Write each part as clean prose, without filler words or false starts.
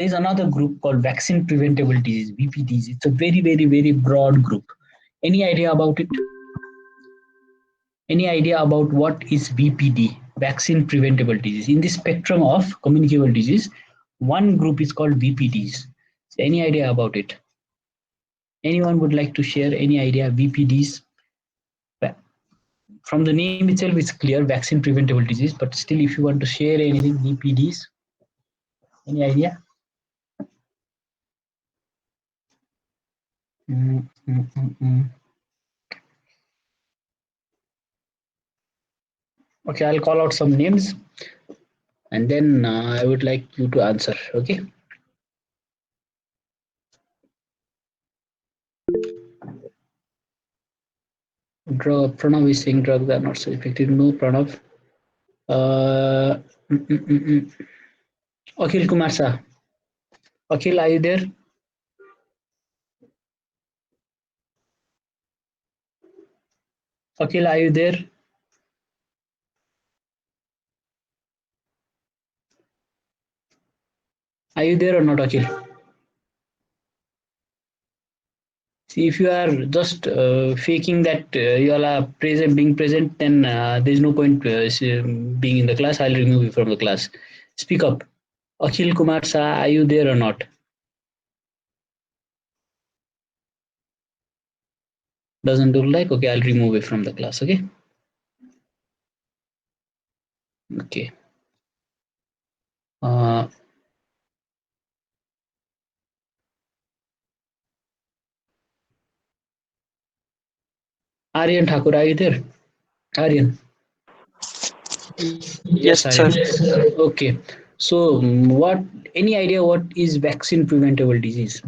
There is another group called vaccine preventable disease, VPDs. It's a very, very, very broad group. Any idea about it? Any idea about what is VPD, vaccine preventable disease? In the spectrum of communicable disease, one group is called VPDs. So any idea about it? Anyone would like to share any idea? VPDs? From the name itself, it's clear, vaccine preventable disease, but still, if you want to share anything, VPDs, any idea? Okay, I'll call out some names and then I would like you to answer. Okay. Pranav is saying drugs are not so effective. No, Pranav. Uh, Akhil Kumar Sir. Akhil, are you there? Akhil, are you there? Are you there or not, Akhil? See, if you are just faking that you all are present, being present, then there is no point being in the class. I'll remove you from the class. Speak up. Akhil Kumar Shah, are you there or not? Doesn't look like. Okay, I'll remove it from the class. Okay. Okay. Uh, Aryan Thakur, are you there? Aryan. Yes, Yes, sir. Aryan. Okay. So, what? Any idea what is vaccine preventable disease?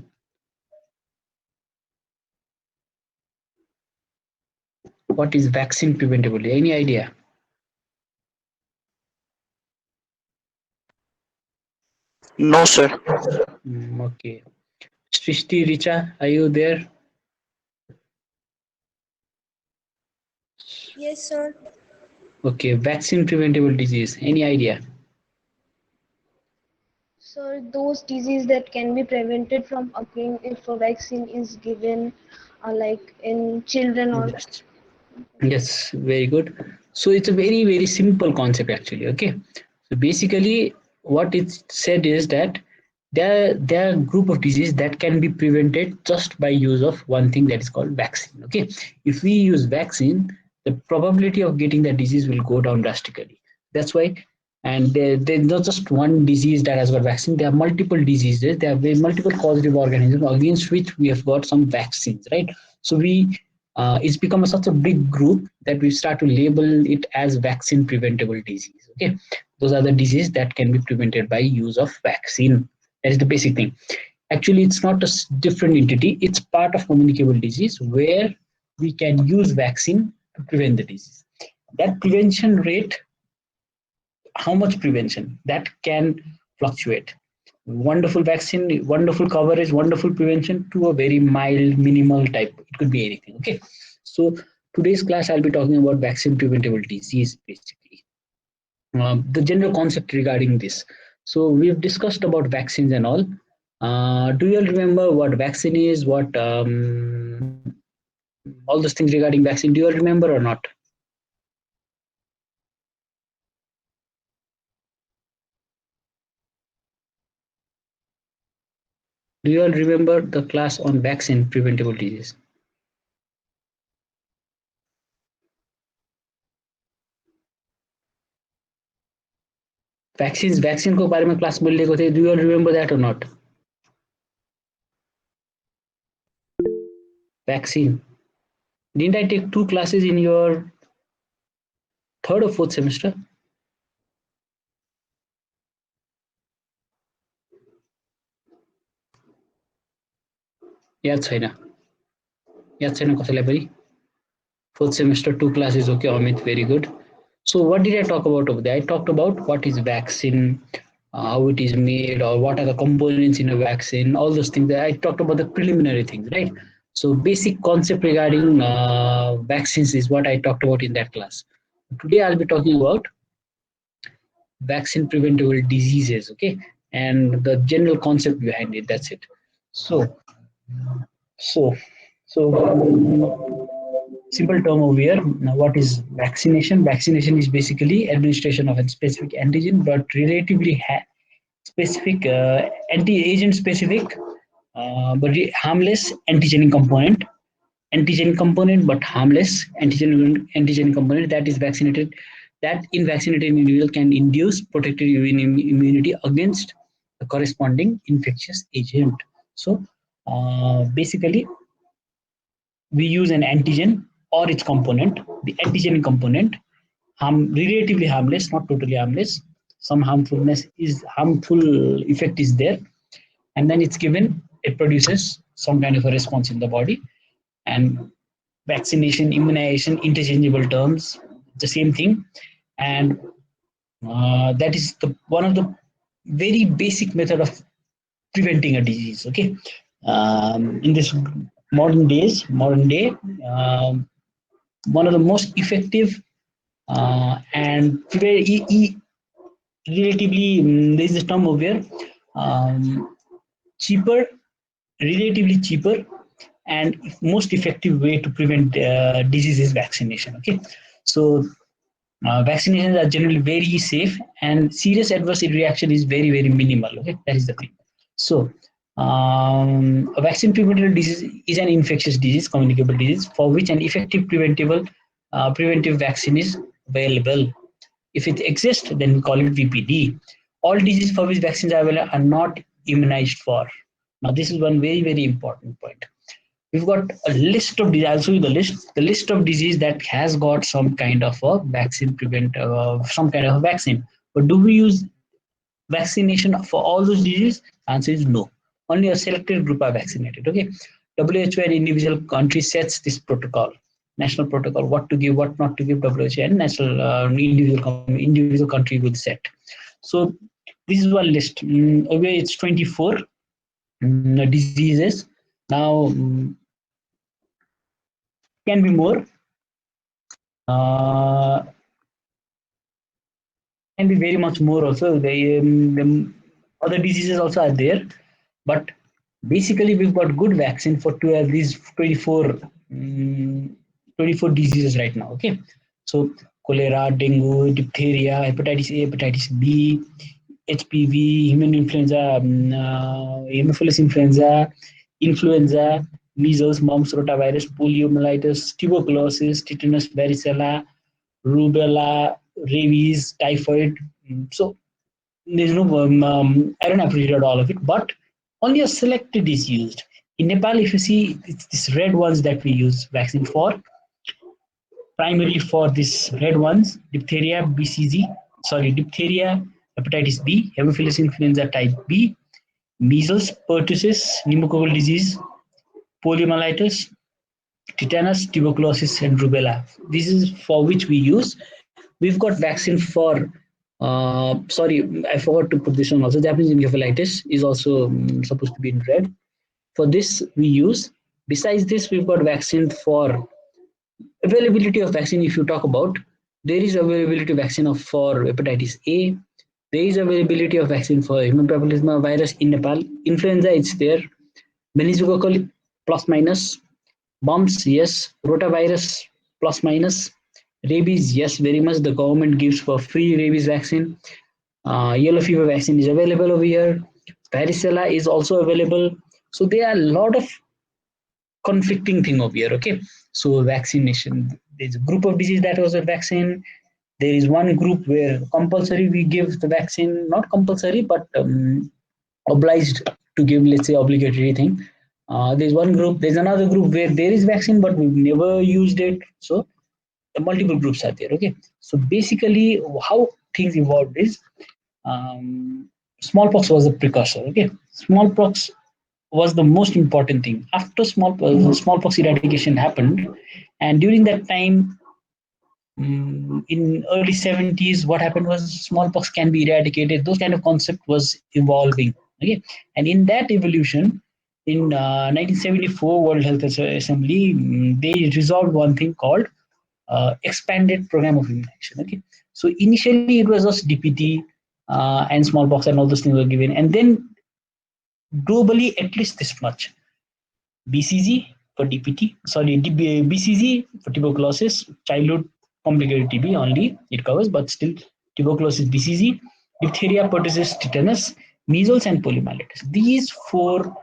What is vaccine preventable? Any idea? No, sir. Okay. Srishti Richa, are you there? Yes, sir. Okay. Vaccine preventable disease. Any idea? So those diseases that can be prevented from occurring if a vaccine is given, like in children or Yes. Yes, very good. So it's a very, very simple concept actually. Okay. So basically, what it said is that there are a group of disease that can be prevented just by use of one thing that is called vaccine. Okay. If we use vaccine, the probability of getting that disease will go down drastically. That's why, and there's not just one disease that has got vaccine. There are multiple diseases. There are multiple causative organisms against which we have got some vaccines, right? So it's become such a big group that we start to label it as vaccine preventable disease. Okay, those are the diseases that can be prevented by use of vaccine. That is the basic thing. Actually, it's not a different entity. It's part of communicable disease where we can use vaccine to prevent the disease. That prevention rate, how much prevention, that can fluctuate. Wonderful vaccine, wonderful coverage, wonderful prevention, to a very mild, minimal type. It could be anything. Okay. So today's class, I'll be talking about vaccine preventable disease, basically. The general concept regarding this. So we've discussed about vaccines and all. Do you all remember what vaccine is? What all those things regarding vaccine? Do you all remember or not? Do you all remember the class on vaccine preventable disease? Vaccine को बारे में class में लिखे थे. Do you all remember that or not? Vaccine. Didn't I take 2 classes in your 3rd or 4th semester? याद छैन. याद छैन कसैलाई पनि? 4th semester 2 classes. Okay, Amit, very good. So what did I talk about over there? I talked about what is vaccine, how it is made, or what are the components in a vaccine, all those things. I talked about the preliminary things, right? So basic concept regarding vaccines is what I talked about in that class. Today I'll be talking about vaccine preventable diseases. Okay, and the general concept behind it. That's it. So, so, so simple term over here. Now, what is vaccination? Vaccination is basically administration of a specific antigen, but relatively specific, anti-agent specific, but harmless antigenic component. Antigenic component, but harmless antigenic component that is vaccinated. That in vaccinated individual can induce protective immunity against the corresponding infectious agent. So basically, we use an antigen or its component, the antigenic component, relatively harmless, not totally harmless. Some harmful effect is there, and then it's given. It produces some kind of a response in the body, and vaccination, immunization, interchangeable terms, the same thing, and that is the one of the very basic method of preventing a disease. Okay, in this modern day, one of the most effective and very relatively there is a term over here, um, cheaper, relatively cheaper, and most effective way to prevent disease is vaccination. Okay, so vaccinations are generally very safe, and serious adverse reaction is very minimal. Okay, that is the thing. So a vaccine preventable disease is an infectious disease, communicable disease, for which an effective preventive vaccine is available. If it exists, then we call it VPD. All diseases for which vaccines are available are not immunized for. Now, this is one very important point. We've got a list of disease. I'll show you the list of disease that has got some kind of a vaccine some kind of a vaccine. But do we use vaccination for all those diseases? Answer is no. Only a selected group are vaccinated. Okay. WHO and individual country sets this protocol, national protocol, what to give, what not to give. WHO and national individual country will set. So this is one list. Okay, it's 24 diseases. Now can be more. Uh, can be very much more also. The other diseases also are there, but basically we've got good vaccine for these 24 diseases right now. Okay, so cholera, dengue, diphtheria, hepatitis A, hepatitis B, HPV, human influenza, Haemophilus influenza, measles, mumps, rotavirus, poliomyelitis, tuberculosis, tetanus, varicella, rubella, rabies, typhoid. So there's no, I don't have to read out all of it, but only a selected is used. In Nepal, if you see, it's these red ones that we use vaccine for, primarily for these red ones, diphtheria, diphtheria, hepatitis B, Haemophilus influenza type B, measles, pertussis, pneumococcal disease, poliomyelitis, tetanus, tuberculosis, and rubella. This is for which we use. We've got vaccine for, sorry, I forgot to put this one also. Japanese encephalitis is also supposed to be in red. For this, we use. Besides this, we've got vaccine for availability of vaccine. If you talk about, there is availability of vaccine for hepatitis A. There is availability of vaccine for human papilloma virus in Nepal. Influenza, it's there. Meningococcal plus minus. Mumps, yes. Rotavirus, plus minus. Rabies, yes, very much. The government gives for free rabies vaccine. Yellow fever vaccine is available over here. Varicella is also available. So there are a lot of conflicting thing over here. Okay, so vaccination. There's a group of disease that was a vaccine. There is one group where compulsory we give the vaccine, not compulsory, but obliged to give, let's say, obligatory thing. There's one group. There's another group where there is vaccine, but we've never used it. So multiple groups are there. Okay, so basically how things evolved is, smallpox was a precursor. Okay, smallpox was the most important thing. After smallpox eradication happened, and during that time, in early 70s, what happened was smallpox can be eradicated. Those kind of concept was evolving. Okay, and in that evolution, in 1974 World Health Assembly, they resolved one thing called expanded program of immunization. Okay, so initially it was just DPT, and smallpox and all those things were given. And then globally, at least this much: BCG for DPT, sorry, BCG for tuberculosis, childhood complicated TB only it covers, but still tuberculosis, BCG, diphtheria, pertussis, tetanus, measles, and poliomyelitis. These four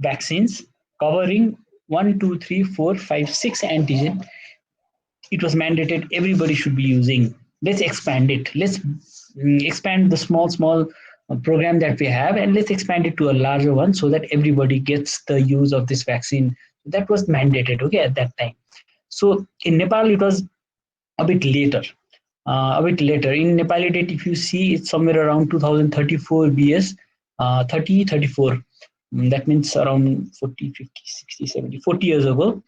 vaccines covering one, two, three, four, five, six antigen, it was mandated everybody should be using. Let's expand it. Let's expand the small program that we have, and let's expand it to a larger one so that everybody gets the use of this vaccine. That was mandated, okay, at that time. So in Nepal it was a bit later. In Nepali date, if you see, it's somewhere around 2034 BS, 30, 34. That means around 40, 50, 60, 70, 40 years ago.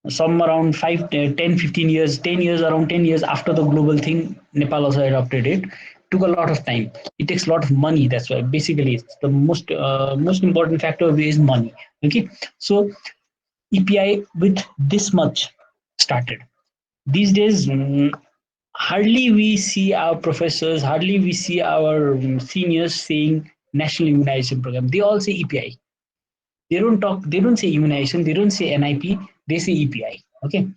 Some around 5, 10, 15 years, 10 years, around 10 years after the global thing, Nepal also adopted it. Took a lot of time. It takes a lot of money. That's why basically it's the most important factor is money. Okay, so EPI with this much started. These days, hardly we see our professors, hardly we see our seniors saying national immunization program. They all say EPI. They don't say immunization, they don't say NIP, they say EPI. Okay,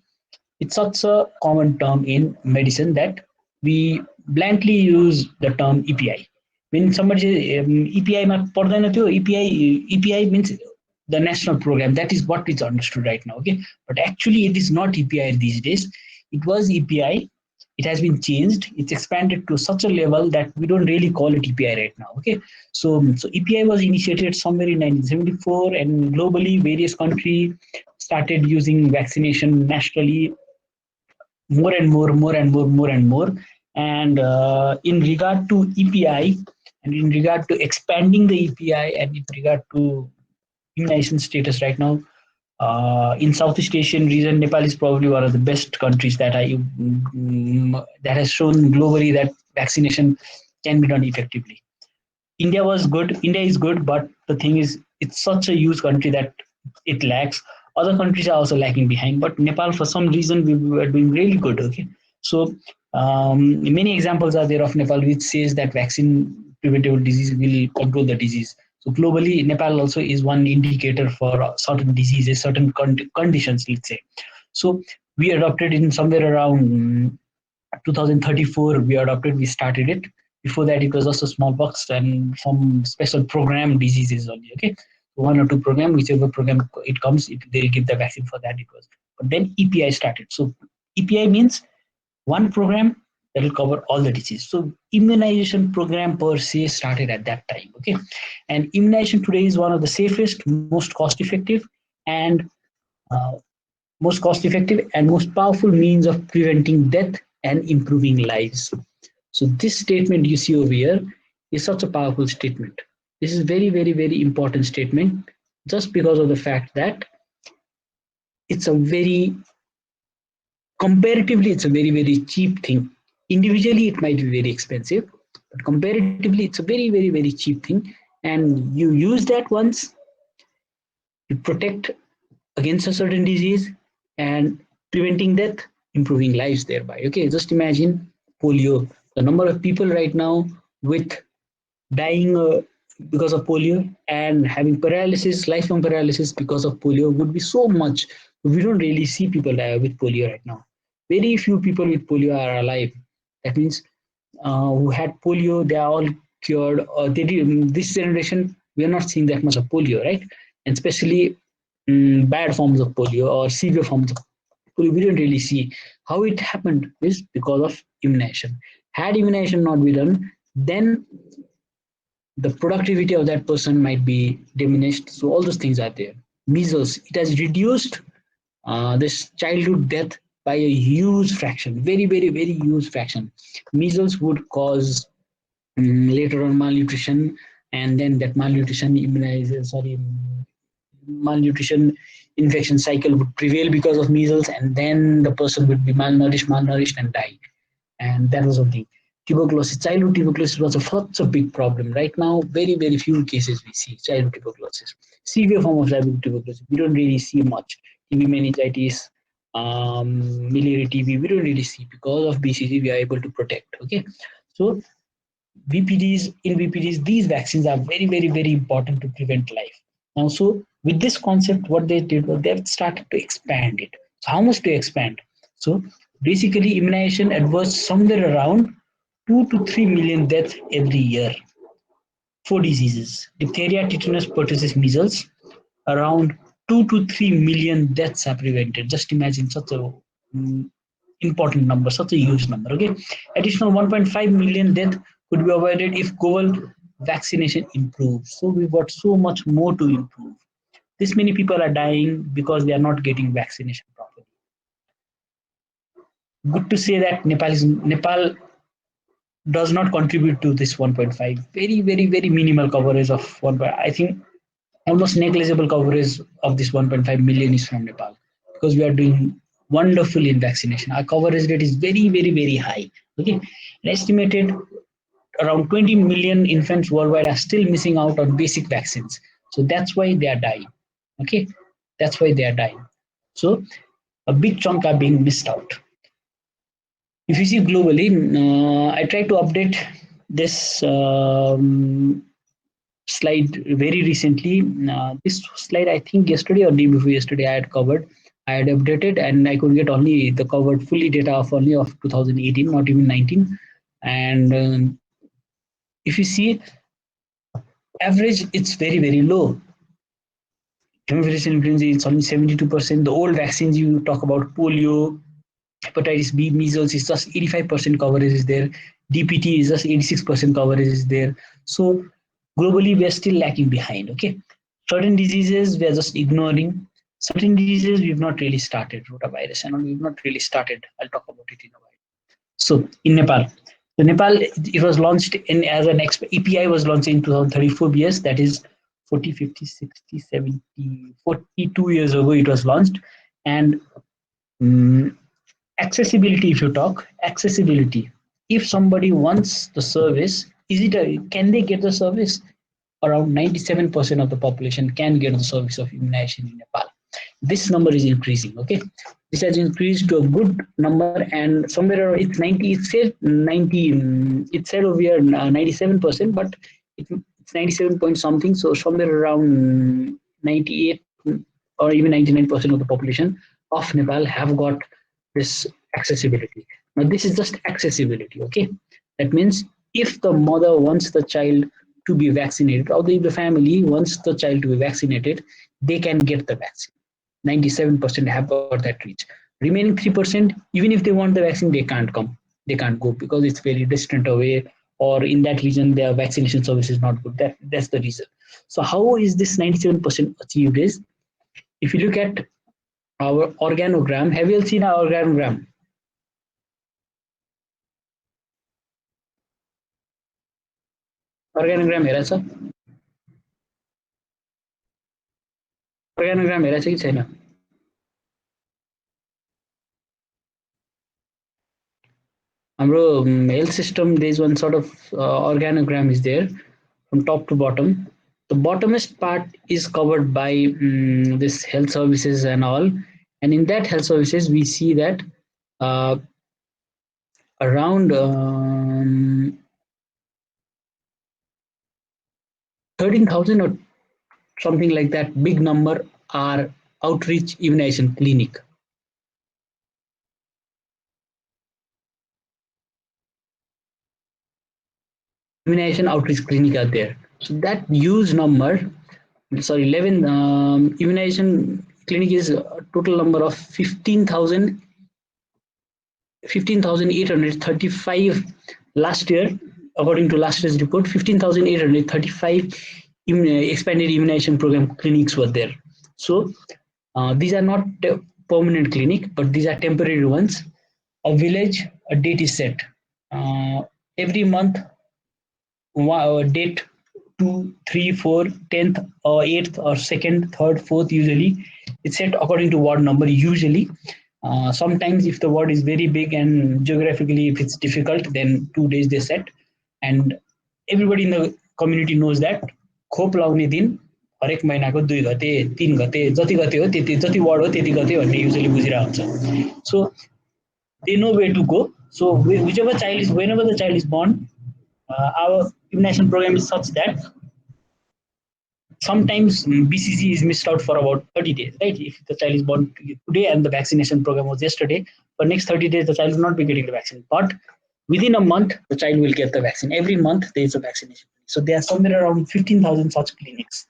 it's such a common term in medicine that we blankly use the term EPI. When somebody says EPI ma पर्दैन थियो, EPI means the national program. That is what is understood right now. Okay, but actually it is not EPI these days. It was EPI. It has been changed. It's expanded to such a level that we don't really call it EPI right now. Okay, so EPI was initiated somewhere in 1974, and globally various countries started using vaccination nationally more and more, more and more, more and more. And in regard to EPI, and in regard to expanding the EPI, and in regard to immunization status right now, in Southeast Asian region, Nepal is probably one of the best countries that has shown globally that vaccination can be done effectively. India was good. India is good, but the thing is, it's such a huge country that it lacks. Other countries are also lagging behind, but Nepal, for some reason, we were doing really good. Okay, so many examples are there of Nepal, which says that vaccine preventable disease will control the disease. So globally, Nepal also is one indicator for certain diseases, certain conditions, let's say. So we adopted in somewhere around 2034, we started it. Before that, it was also smallpox and some special program diseases only. Okay, one or two program, whichever program it comes, they give the vaccine for that. It was, but then EPI started. So EPI means one program that will cover all the disease. So immunization program per se started at that time. Okay, and immunization today is one of the safest, most cost effective, and uh, most powerful means of preventing death and improving lives. So this statement you see over here is such a powerful statement. This is very, very, very important statement just because of the fact that it's a very, comparatively, it's a very, very cheap thing. Individually, it might be very expensive, but comparatively, it's a very, very, very cheap thing. And you use that once to protect against a certain disease and preventing death, improving lives thereby. Okay, just imagine polio. The number of people right now with dying because of polio and having paralysis, lifelong paralysis because of polio would be so much. We don't really see people die with polio right now. Very few people with polio are alive. That means who had polio, they are all cured. This generation, we are not seeing that much of polio, right? And especially bad forms of polio or severe forms of polio, we don't really see. How it happened is because of immunization. Had immunization not been done, then the productivity of that person might be diminished. So all those things are there. Measles, it has reduced this childhood death by a huge fraction, very, very, very huge fraction. Measles would cause later on malnutrition, and then that malnutrition immunizes, sorry, malnutrition infection cycle would prevail because of measles, and then the person would be malnourished and die. And that was something. Tuberculosis, childhood tuberculosis was such a big problem. Right now, very, very few cases we see childhood tuberculosis. Severe form of childhood tuberculosis, we don't really see much. TB meningitis, miliary TB, we don't really see. Because of BCG, we are able to protect. Okay, so in BPDs, these vaccines are very, very, very important to prevent life. Now, so with this concept, what they did was they started to expand it. So how much to expand? So basically, immunization adverse somewhere around 2 to 3 million deaths every year. Four diseases: diphtheria, tetanus, pertussis, measles. Around 2 to 3 million deaths are prevented. Just imagine such a mm, important number, such a huge number. Okay, additional 1.5 million death could be avoided if global vaccination improves. So we've got so much more to improve. This many people are dying because they are not getting vaccination properly. Good to say that Nepal does not contribute to this 1.5. Very, very, very minimal coverage of one. I think almost negligible coverage of this 1.5 million is from Nepal, because we are doing wonderfully in vaccination. Our coverage rate is very, very, very high. Okay, an estimated around 20 million infants worldwide are still missing out on basic vaccines. So that's why they are dying. Okay, that's why they are dying. So a big chunk are being missed out. If you see globally, I try to update this slide very recently. This slide, I think yesterday or day before yesterday, I had covered. I had updated, and I could get only the covered fully data of only of 2018, not even 19. And if you see average, it's very, very low. Hemophilia influenza is only 72%. The old vaccines you talk about, polio, hepatitis B, measles, is just 85% coverage is there. DPT is just 86% coverage is there. So globally, we are still lacking behind. Okay, certain diseases we are just ignoring. Certain diseases we've not really started. Rotavirus and all, we've not really started. I'll talk about it in a while. So in Nepal, it was launched in as an EPI was launched in 2034 years. That is 40, 50, 60, 70, 42 years ago. It was launched, and um, accessibility. If you talk accessibility, if somebody wants the service, can they get the service? Around 97% of the population can get the service of immunization in Nepal. This number is increasing. Okay, this has increased to a good number, and somewhere around it's 90. It said 90. It said over here 97%, but it's 97 point something. So somewhere around 98 or even 99% of the population of Nepal have got this accessibility. Now this is just accessibility. Okay, that means if the mother wants the child to be vaccinated, or if the family wants the child to be vaccinated, they can get the vaccine. 97% have got that reach. Remaining 3%, even if they want the vaccine, they can't come. They can't go because it's very distant away, or in that region their vaccination service is not good. That's the reason. So how is this 97% achieved? Is if you look at our organogram. Have you all seen our organogram? Organogram हेरेछ? organogram हेरेछ कि छैन? हाम्रो health system, there is one sort of organogram is there from top to bottom. The bottomest part is covered by this health services and all, and in that health services we see that uh, around 13,000 or something like that, big number, are outreach immunization clinic. Immunization outreach clinic are there. So that huge number, sorry, 11 immunization clinic is a total number of 15,835 last year, according to last year's report. 15,835 expanded immunization program clinics were there. So these are not permanent clinic, but these are temporary ones. A village, a date is set. Every month, date 2, 3, 4, 10th or 8th or 2nd, 3rd, 4th, usually it's set according to ward number usually. Sometimes if the ward is very big and geographically if it's difficult, then 2 days they set, and everybody in the community knows that खोप लाउने दिन हरेक महिनाको 2 गते 3 गते जति गते हो त्यति जति वर्ड हो त्यति गते भन्ने युजली बुझिरहेको हुन्छ सो they know where to go so whichever child is whenever the child is born our immunization program is such that sometimes BCG is missed out for about 30 days, right? If the child is born today and the vaccination program was yesterday, for next 30 days, the child will not be getting the vaccine. But within a month, the child will get the vaccine. Every month, there is a vaccination. So there are somewhere around 15,000 such clinics.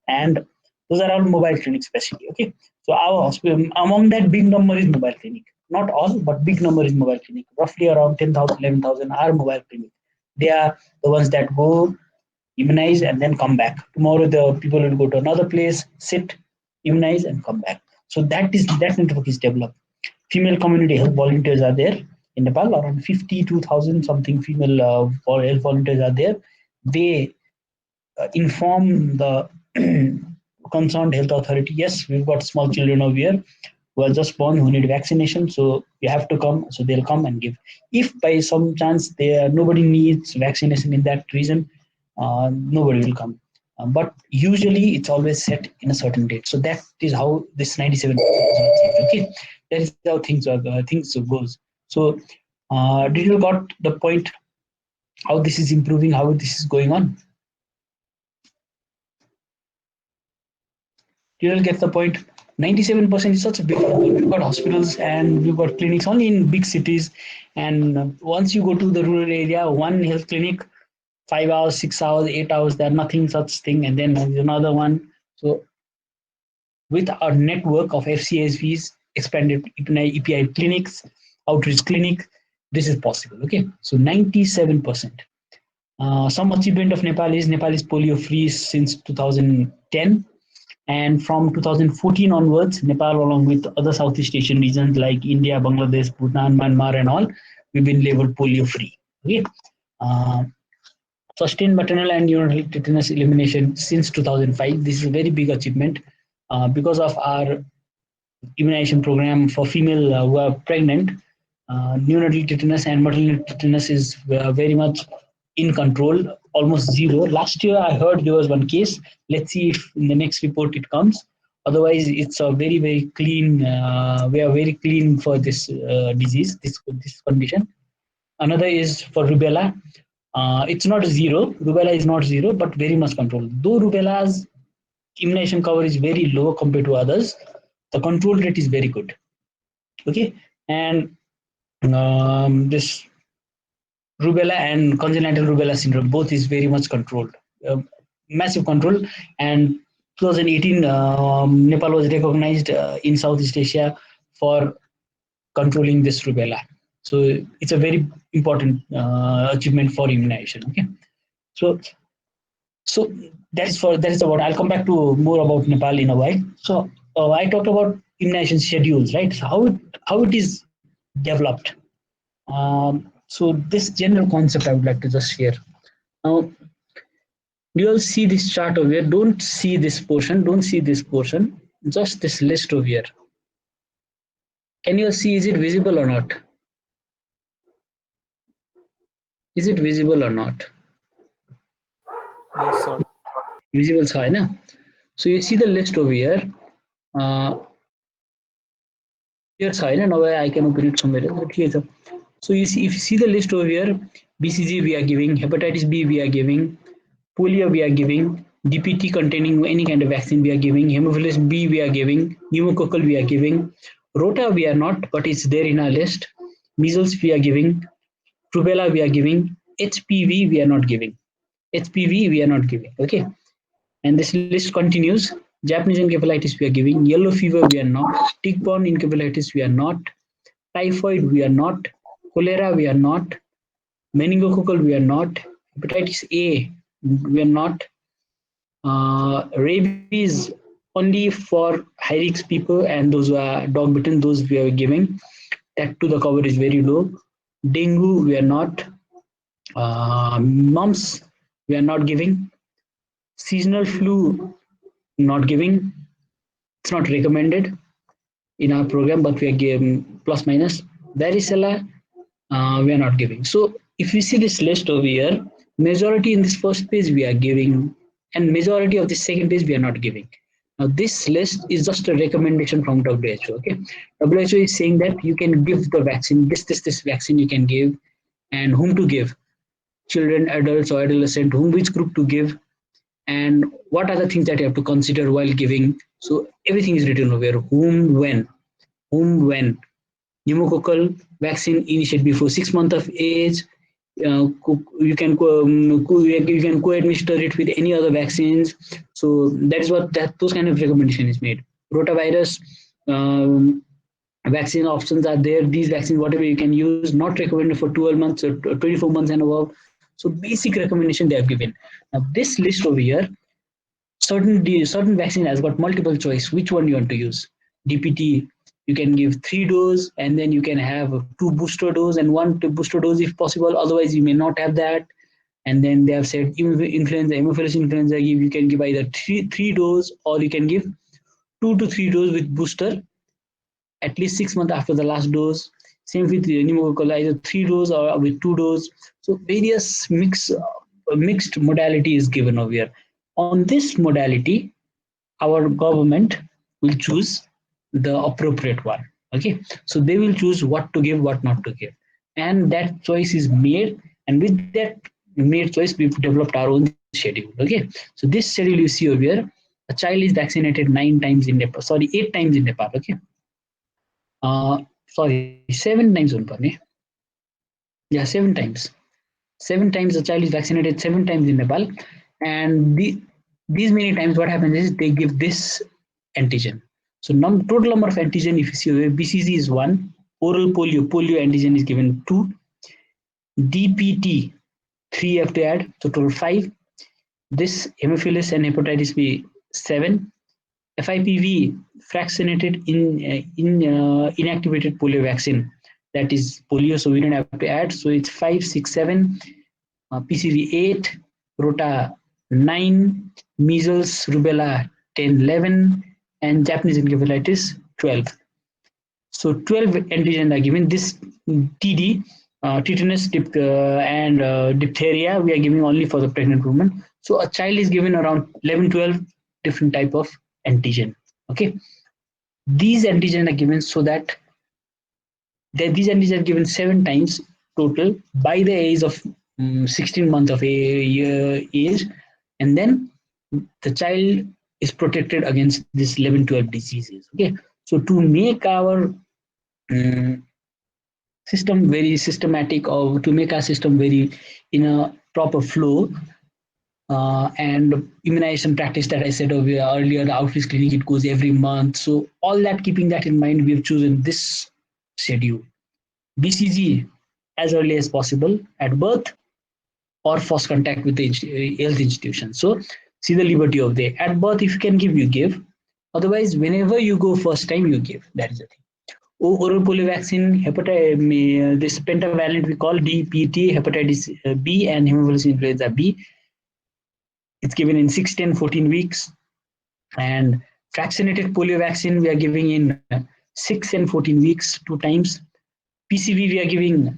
And those are all mobile clinics, especially. Okay. So our hospital, among that, big number is mobile clinic. Not all, but big number is mobile clinic. Roughly around 10,000, 11,000 are mobile clinic. They are the ones that go immunize and then come back. Tomorrow the people will go to another place, sit, immunize and come back. So that network is developed. Female community health volunteers are there in Nepal. Around 52,000 something female health volunteers are there. They inform the concerned health authority. Yes, we've got small children over here who are just born who need vaccination, so you have to come. So they'll come and give. If by some chance nobody needs vaccination in that region, nobody will come. But usually it's always set in a certain date. So that is how this 97% is achieved. Okay, that is how things goes. So did you got the point? How this is improving? How this is going on? Did you get the point? 97% is such a big number. We've got hospitals and we've got clinics only in big cities. And once you go to the rural area, one health clinic 5 hours, 6 hours, 8 hours, there's nothing such thing. And then there's another one. So with our network of FCSVs, expanded EPI clinics, outreach clinic, this is possible. Okay, so 97%. Some achievement of Nepal is polio free since 2010. And from 2014 onwards, Nepal, along with other Southeast Asian regions like India, Bangladesh, Bhutan, Myanmar, and all, we've been labeled polio free. Okay. Sustained maternal and neonatal tetanus elimination since 2005. This is a very big achievement because of our immunization program for female who are pregnant. Neonatal tetanus and maternal tetanus is very much in control, almost zero. Last year, I heard there was one case. Let's see if in the next report it comes. Otherwise, it's a very, very clean. We are very clean for this disease, this condition. Another is for rubella. It's not zero. Rubella is not zero, but very much controlled. Though rubella's immunization cover is very low compared to others, the control rate is very good. Okay, and this rubella and congenital rubella syndrome both is very much controlled, massive control. And 2018, Nepal was recognized in Southeast Asia for controlling this rubella. So it's a very important achievement for immunization. Okay, so that is about. I'll come back to more about Nepal in a while. So I talked about immunization schedules, right? So how it is developed. So this general concept I would like to just share. Now, you all see this chart over here. Don't see this portion. Don't see this portion. Just this list over here. Can you all see? Is it visible or not? Is it visible or not? Yes, sir. Visible side, na? So you see the list over here. Here side, now I can open it somewhere else. Okay, so you see, if you see the list over here, BCG we are giving, hepatitis B we are giving, polio we are giving, DPT containing any kind of vaccine we are giving, hemophilus B we are giving, pneumococcal we are giving, rota we are not, but it's there in our list. Measles we are giving, rubella we are giving, HPV we are not giving. HPV we are not giving. Okay, and this list continues. Japanese encephalitis we are giving, yellow fever we are not, tick-borne encephalitis we are not, typhoid we are not, cholera we are not, meningococcal we are not, hepatitis A we are not, rabies only for high risk people and those who are dog bitten, those we are giving. That too the cover is very low. Dengue we are not, mumps we are not giving, seasonal flu not giving. It's not recommended in our program, but we are giving plus minus. Varicella we are not giving. So if you see this list over here, majority in this first page we are giving and majority of the second dose we are not giving. Now this list is just a recommendation from WHO. Okay, WHO is saying that you can give the vaccine, this vaccine you can give, and whom to give, children, adults, or adolescent, whom, which group to give, and what are the things that you have to consider while giving. So everything is written over, whom, when. Pneumococcal vaccine initiated before 6 months of age. You can you can co-administer it with any other vaccines. So that is what that those kind of recommendation is made. Rotavirus vaccine options are there. These vaccines, whatever you can use, not recommended for 12 months or 24 months and above. So basic recommendation they have given. Now this list over here, certain vaccine has got multiple choice. Which one you want to use? DPT, you can give 3 dose, and then you can have 2 booster dose and 1 booster dose if possible. Otherwise, you may not have that. And then they have said influenza, Haemophilus influenza, you can give either three dose, or you can give 2 to 3 dose with booster at least 6 months after the last dose. Same with pneumococcal, either 3 dose or with 2 dose. So various mixed modality is given over here. On this modality, our government will choose the appropriate one. Okay, so they will choose what to give, what not to give, and that choice is made. And with that made choice, we've developed our own schedule. Okay, so this schedule you see over here, a child is vaccinated 9 times in Nepal. Sorry, 8 times in Nepal. Okay, sorry, 7 times on Nepal. Yeah, 7 times. 7 times the child is vaccinated 7 times in Nepal, and these many times what happens is they give this antigen. So total number of antigen, if you see, BCG is 1, oral polio antigen is given 2, DPT 3 you have to add, so total 5. This Haemophilus and hepatitis B 7, FIPV fractionated inactivated polio vaccine, that is polio, so we don't have to add, so it's 5, 6, 7. PCV 8, Rota 9, Measles, Rubella 10, 11, and Japanese encephalitis 12. So 12 antigen are given. This TD, tetanus, and diphtheria, we are giving only for the pregnant woman. So a child is given around 11, 12 different type of antigen. Okay, these antigen are given so that these antigen are given 7 times total by the age of 16 months of age, and then the child is protected against this 11, 12 diseases. Okay, so to make our system very systematic, or to make our system very in a proper flow, and immunization practice that I said earlier, the outreach clinic, it goes every month. So all that, keeping that in mind, we have chosen this schedule. BCG as early as possible at birth, or first contact with the health institution. So see the liberty of the at birth, if you can give, you give. Otherwise, whenever you go first time, you give. That is the thing. Oral polio vaccine, this pentavalent we call DPT, hepatitis B and Haemophilus influenza B. It's given in 6, 10, 14 weeks. And fractionated polio vaccine we are giving in 6 and 14 weeks, 2 times. PCV we are giving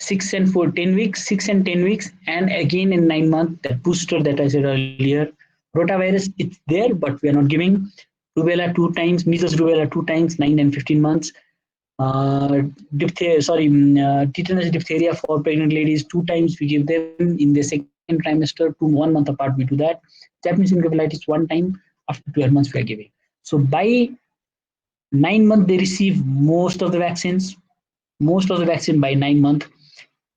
6 and 10 weeks, 6 and 10 weeks, and again in 9 months, that booster that I said earlier. Rotavirus, it's there, but we are not giving. Rubella 2 times, measles, rubella 2 times, 9 and 15 months. Tetanus, diphtheria for pregnant ladies 2 times we give them in the second trimester, 1 month apart we do that. Japanese encephalitis 1 time after 12 months we are giving. So by 9 months they receive most of the vaccines. Most of the vaccine by 9 months.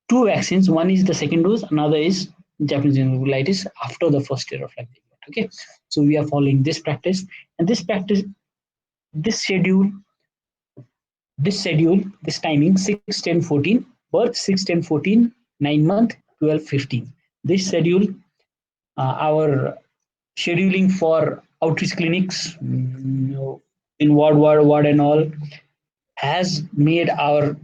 2 vaccines, one is the second dose, another is Japanese encephalitis after the first year of life. Okay, so we are following this practice, and this schedule, this timing 6, 10, 14, birth 6, 10, 14, 9 month, 12, 15. This schedule, our scheduling for outreach clinics in ward and all, has made our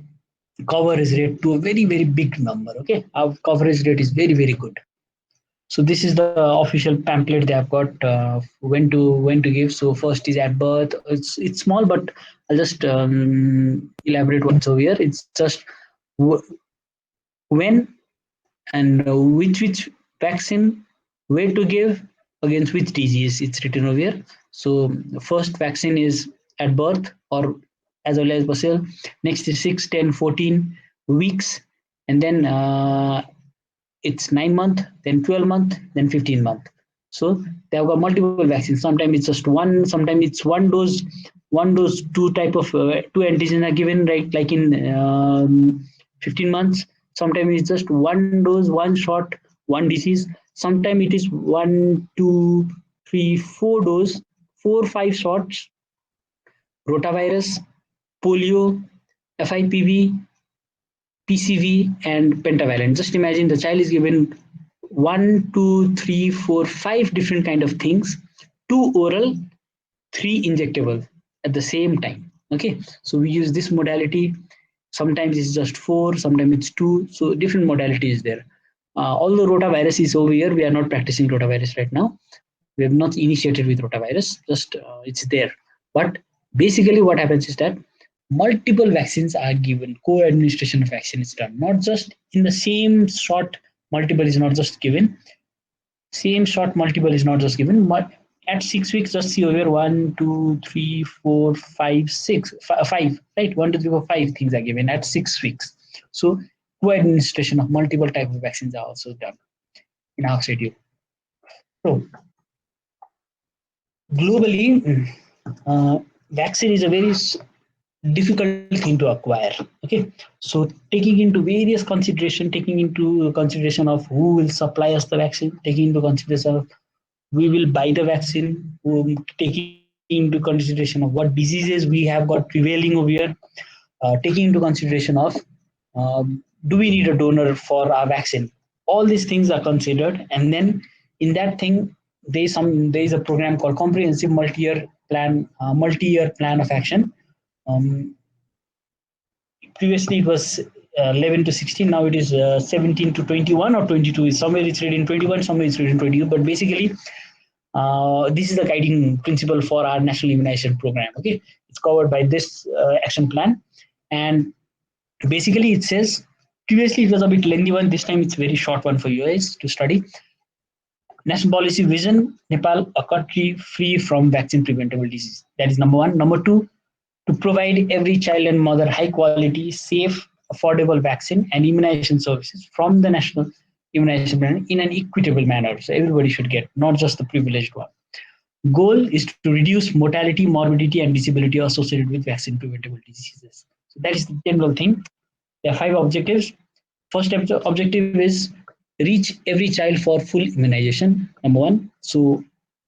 coverage rate to a very, very big number. Okay, our coverage rate is very, very good. So this is the official pamphlet they have got, when to give. So first is at birth. It's small, but I'll just elaborate what's over here. It's just when and which vaccine, where to give, against which disease. It's written over here. So first vaccine is at birth or as early as possible. Next is 6, 10, 14 weeks, and then it's 9 month, then 12 month, then 15 month. So they have got multiple vaccines. Sometimes it's just one, sometimes it's one dose, two type of two antigens are given, right? Like in 15 months. Sometimes it's just one dose, one shot, one disease. Sometimes it is 1, 2, 3, 4 dose, 4, 5 shots, rotavirus, polio, FIPV, PCV, and pentavalent. Just imagine the child is given 1, 2, 3, 4, 5 different kind of things, 2 oral, 3 injectable at the same time. Okay, so we use this modality. Sometimes it's just 4, sometimes it's 2. So different modalities there. Although rotavirus is over here, we are not practicing rotavirus right now. We have not initiated with rotavirus, just it's there. But basically what happens is that multiple vaccines are given, co-administration of vaccine is done, not just in the same shot. Multiple is not just given, same shot multiple is not just given, but at 6 weeks, just see over here, 1, 2, 3, 4, 5, 6, 5, right? 1, 2, 3, 4, 5 things are given at 6 weeks. So co-administration of multiple type of vaccines are also done in our schedule. So globally, vaccine is a very difficult thing to acquire. Okay, so taking into consideration of who will supply us the vaccine, taking into consideration of we will buy the vaccine, taking into consideration of what diseases we have got prevailing over here, taking into consideration of do we need a donor for our vaccine. All these things are considered, and then in that thing there is a program called comprehensive multi-year plan of action. um, Previously it was 11 to 16, now it is 17 to 21 or 22. Somewhere it's written 21, somewhere it's written 22, but basically this is the guiding principle for our national immunization program. Okay, it's covered by this action plan, and basically it says, previously it was a bit lengthy one, this time it's very short one for you guys to study. National policy vision: Nepal, a country free from vaccine preventable disease. That is number one. Number two, to provide every child and mother high quality, safe, affordable vaccine and immunization services from the national immunization plan in an equitable manner. So everybody should get, not just the privileged one. Goal is to reduce mortality, morbidity, and disability associated with vaccine preventable diseases. So that is the general thing. There are 5 objectives. First objective is reach every child for full immunization. Number one. So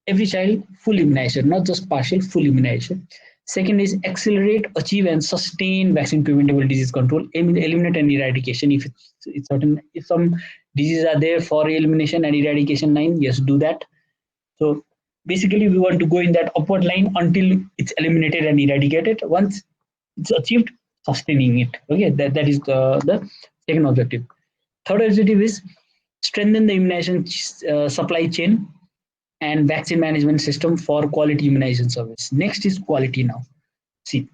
every child full immunization, not just partial, full immunization. Second is accelerate, achieve, and sustain vaccine preventable disease control, eliminate and eradication. If it's certain, if some diseases are there for elimination and eradication line, yes, do that. So basically, we want to go in that upward line until it's eliminated and eradicated. Once it's achieved, sustaining it. Okay, that is the second objective. Third objective is strengthen the immunization supply chain and vaccine management system for quality immunization service. Next is quality now. See,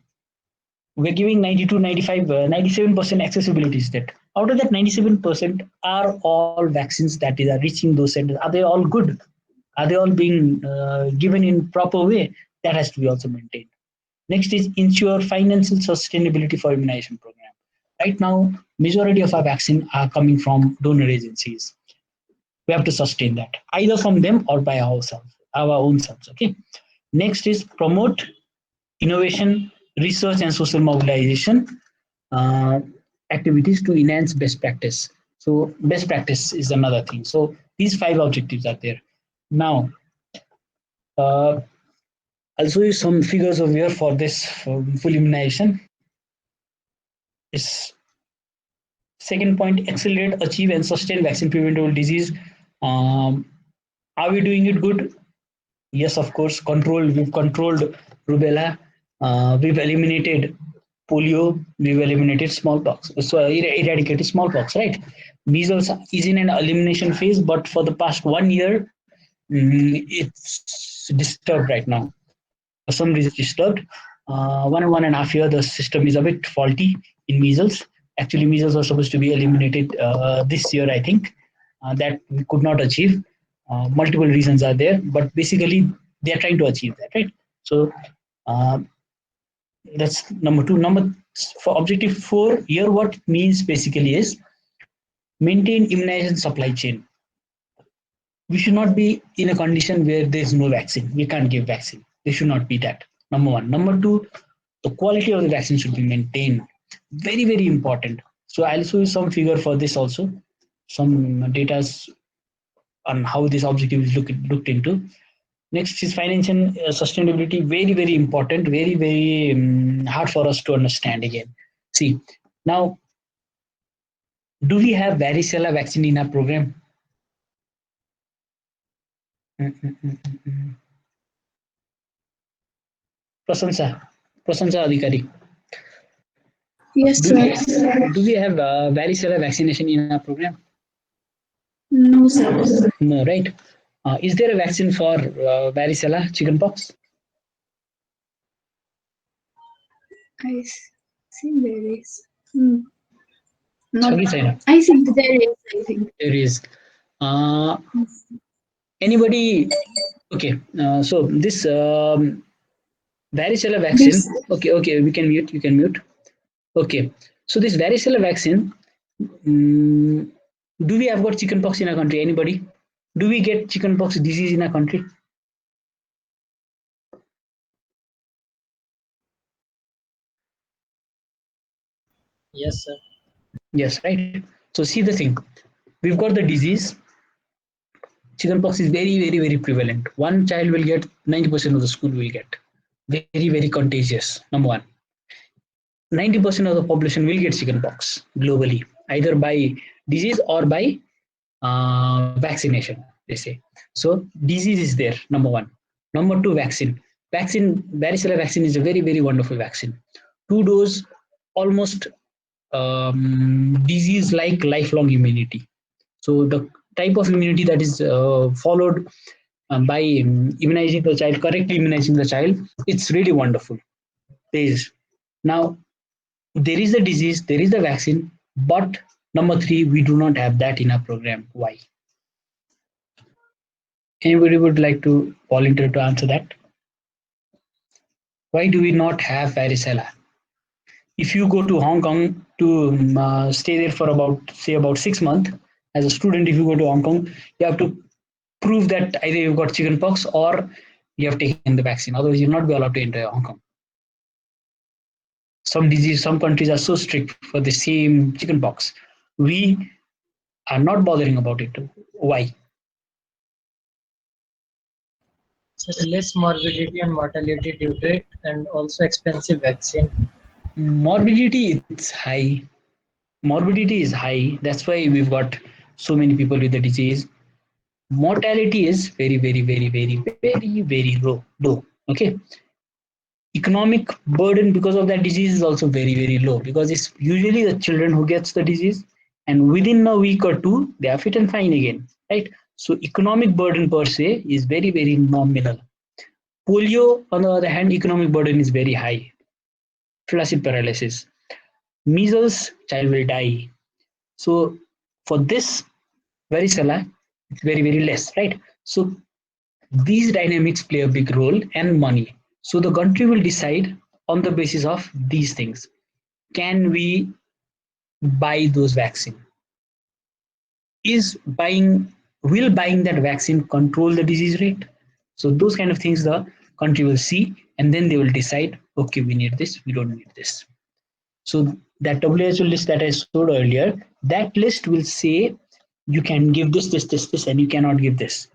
we're giving 92, 95, 97% accessibility state. Out of that 97%, are all vaccines that are reaching those centers, are they all good? Are they all being given in proper way? That has to be also maintained. Next is ensure financial sustainability for immunization program. Right now, majority of our vaccine are coming from donor agencies. We have to sustain that, either from them or by ourselves, our own selves. Okay. Next is promote innovation, research, and social mobilization activities to enhance best practice. So best practice is another thing. So these 5 objectives are there. Now, I'll show you some figures over here for this full immunization. Is second point: accelerate, achieve, and sustain vaccine preventable disease. Are we doing it good? Yes, of course. We've controlled rubella. We've eliminated polio. We've eliminated smallpox. So eradicated smallpox, right? Measles is in an elimination phase, but for the past 1 year, it's disturbed right now. For some reason, disturbed. 1.5 year, the system is a bit faulty in measles. Actually, measles was supposed to be eliminated this year, I think. That we could not achieve. multiple reasons are there, but basically they are trying to achieve that, right? So uh, that's number two. Number for objective four here, what it means basically is maintain immunization supply chain. We should not be in a condition where there's no vaccine. We can't give vaccine. There should not be that. Number one. Number two, the quality of the vaccine should be maintained. Very, very important. So I'll show you some figure for this also, some data on how this objective is looked into. Next is financial sustainability. Very, very important. Very, very hard for us to understand again. See, now, do we have varicella vaccine in our program? Prasansa, Prasansa Adhikari. Yes, Do we, sir. do we have varicella vaccination in our program? No, sir. No, right? Is there a vaccine for varicella chickenpox? I think there is. Not. Sorry, Saina. I think there is. I think. There is. Uh, anybody? Okay. So this varicella vaccine. This. Okay. We can mute. You can mute. Okay. So this varicella vaccine. Um, do we have got chickenpox in our country? Anybody? Do we get chickenpox disease in our country? Yes, sir. Yes, right. So see the thing. We've got the disease. Chickenpox is very, very, very prevalent. One child will get, 90% of the school will get. Very, very contagious. Number one. 90% of the population will get chickenpox globally, either by disease or by vaccination, they say. So disease is there, number one. Number two, vaccine. Varicella vaccine is a very, very wonderful vaccine. 2 dose, almost disease like lifelong immunity. So the type of immunity that is followed by immunizing the child, correctly immunizing the child, it's really wonderful. Now, there is a disease, there is a vaccine, but number three, we do not have that in our program. Why? Anybody would like to volunteer to answer that? Why do we not have varicella? If you go to Hong Kong to stay there for about 6 months, as a student, if you go to Hong Kong, you have to prove that either you've got chickenpox or you have taken the vaccine. Otherwise, you'll not be allowed to enter Hong Kong. Some countries are so strict for the same chickenpox. We are not bothering about it. Why? So less morbidity and mortality due to it, and also expensive vaccine. Morbidity is high. Morbidity is high. That's why we've got so many people with the disease. Mortality is very, very, very, very, very, very low. Okay. Economic burden because of that disease is also very, very low, because it's usually the children who gets the disease, and within a week or two they are fit and fine again, right? So economic burden per se is very, very nominal. Polio, on the other hand, economic burden is very high. Flaccid paralysis, measles, child will die. So for this varicella, it's very, very less, right? So these dynamics play a big role, and money. So the country will decide on the basis of these things. Can we buy those vaccine? Will buying that vaccine control the disease rate? So those kind of things the country will see, and then they will decide, okay, we need this, we don't need this. So that WHO list that I showed earlier, that list will say you can give this, and you cannot give this,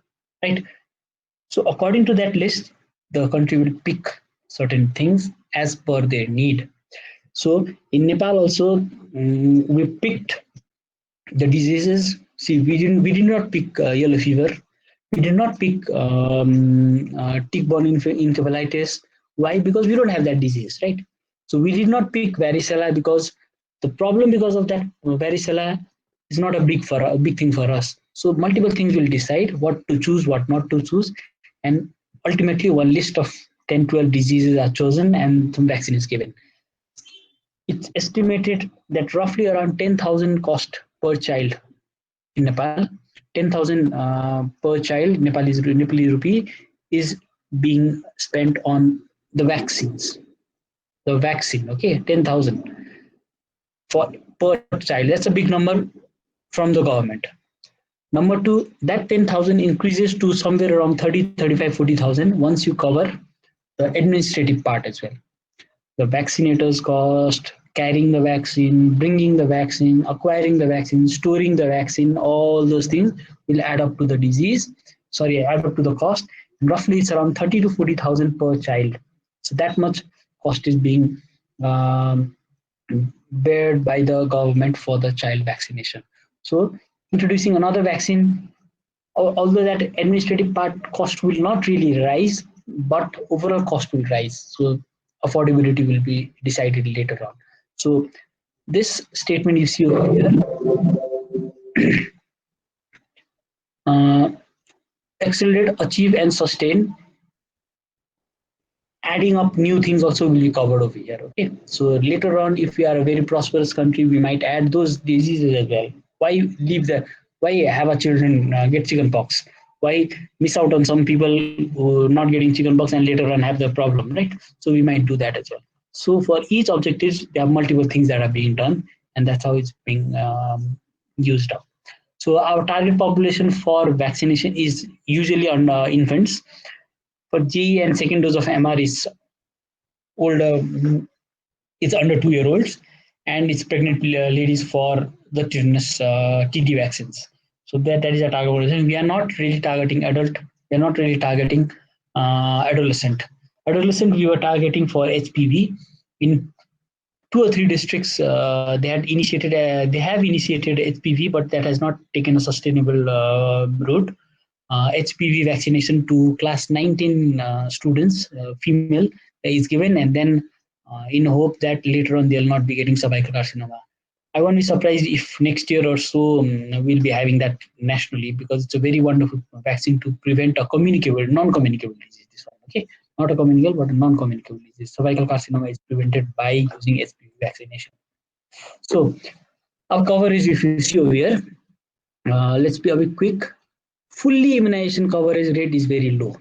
right? So according to that list, the country will pick certain things as per their need. So in Nepal also, we picked the diseases. See, we did not pick yellow fever. We did not pick tick-borne encephalitis. Why? Because we don't have that disease, right? So we did not pick varicella because the problem because of that varicella is not a big thing for us. So multiple things will decide what to choose, what not to choose, and ultimately one list of 10, 12 diseases are chosen and some vaccine is given. It's estimated that roughly around 10,000 cost per child in Nepal. 10,000 per child, Nepali rupee, is being spent on the vaccines. The vaccine, okay, 10,000 for per child. That's a big number from the government. Number two, that 10,000 increases to somewhere around 30, 35, 40,000 once you cover the administrative part as well. The vaccinators cost, carrying the vaccine, bringing the vaccine, acquiring the vaccine, storing the vaccine, all those things will add up to the add up to the cost. And roughly it's around 30 to 40,000 per child. So that much cost is being bared by the government for the child vaccination. So introducing another vaccine, although that administrative part cost will not really rise, but overall cost will rise. So affordability will be decided later on. So this statement you see over here, accelerate, achieve, and sustain. Adding up new things also will be covered over here. Okay, so later on, if we are a very prosperous country, we might add those diseases as well. Why leave the? Why have our children get chickenpox? Why miss out on some people who are not getting chickenpox and later on have the problem, right? So we might do that as well. So for each objective, there are multiple things that are being done, and that's how it's being used up. So our target population for vaccination is usually on infants. For GE and second dose of MR is older, it's under 2-year-olds, and it's pregnant ladies for the tetanus TD vaccines. So that is a target population. We are not really targeting adult. We are not really targeting adolescent. Adolescent we were targeting for HPV in 2 or 3 districts. They have initiated HPV, but that has not taken a sustainable route. HPV vaccination to class 19 students, female, is given, and then in hope that later on they'll not be getting cervical carcinoma. I won't be surprised if next year or so we'll be having that nationally, because it's a very wonderful vaccine to prevent a non-communicable disease. This one, okay, not a communicable but a non-communicable disease. Cervical carcinoma is prevented by using HPV vaccination. So our coverage, if you see over here, let's be a bit quick. Fully immunization coverage rate is very low.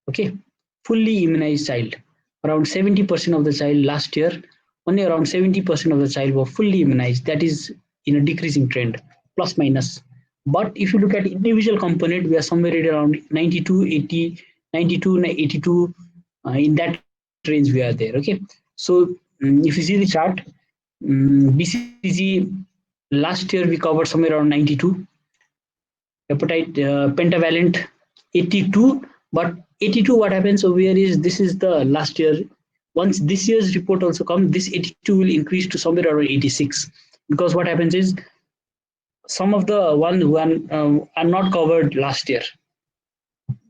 Okay, fully immunized child, around 70% of the child last year, only around 70% of the child were fully immunized. That is in a decreasing trend, plus minus. But if you look at individual component, we are somewhere around 92, 80, 92, 82, in that range we are there. Okay, so if you see the chart, BCG last year we covered somewhere around 92. Hepatitis pentavalent 82, but 82 what happens over here is this is the last year. Once this year's report also comes, this 82 will increase to somewhere around 86, because what happens is some of the ones who are not covered last year,